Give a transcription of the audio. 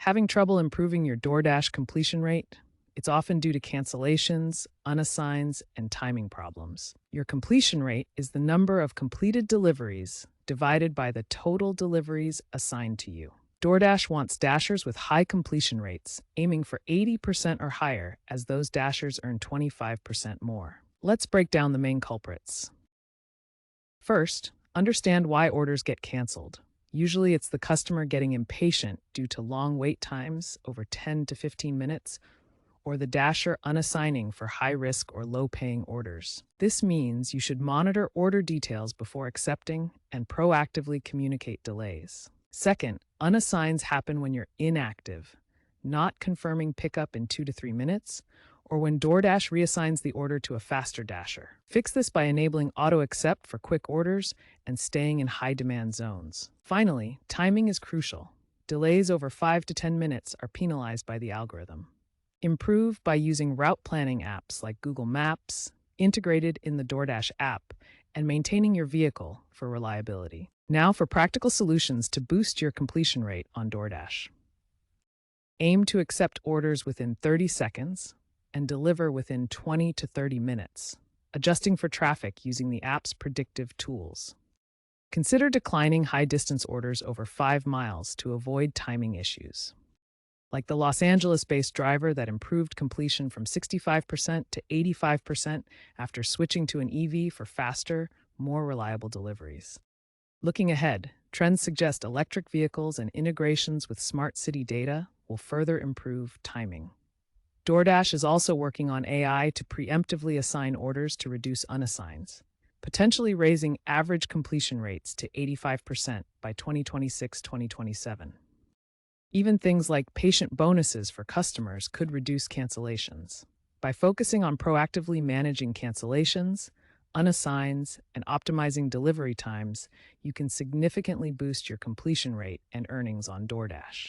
Having trouble improving your DoorDash completion rate? It's often due to cancellations, unassigns, and timing problems. Your completion rate is the number of completed deliveries divided by the total deliveries assigned to you. DoorDash wants Dashers with high completion rates, aiming for 80% or higher, as those Dashers earn 25% more. Let's break down the main culprits. First, understand why orders get canceled. Usually it's the customer getting impatient due to long wait times over 10 to 15 minutes, or the Dasher unassigning for high-risk or low-paying orders. This means you should monitor order details before accepting and proactively communicate delays. Second, unassigns happen when you're inactive, not confirming pickup in 2 to 3 minutes, or when DoorDash reassigns the order to a faster Dasher. Fix this by enabling auto-accept for quick orders and staying in high-demand zones. Finally, timing is crucial. Delays over 5 to 10 minutes are penalized by the algorithm. Improve by using route planning apps like Google Maps, integrated in the DoorDash app, and maintaining your vehicle for reliability. Now for practical solutions to boost your completion rate on DoorDash. Aim to accept orders within 30 seconds and deliver within 20 to 30 minutes, adjusting for traffic using the app's predictive tools. Consider declining high-distance orders over 5 miles to avoid timing issues, like the Los Angeles-based driver that improved completion from 65% to 85% after switching to an EV for faster, more reliable deliveries. Looking ahead, trends suggest electric vehicles and integrations with smart city data will further improve timing. DoorDash is also working on AI to preemptively assign orders to reduce unassigns, potentially raising average completion rates to 85% by 2026-2027. Even things like patient bonuses for customers could reduce cancellations. By focusing on proactively managing cancellations, unassigns, and optimizing delivery times, you can significantly boost your completion rate and earnings on DoorDash.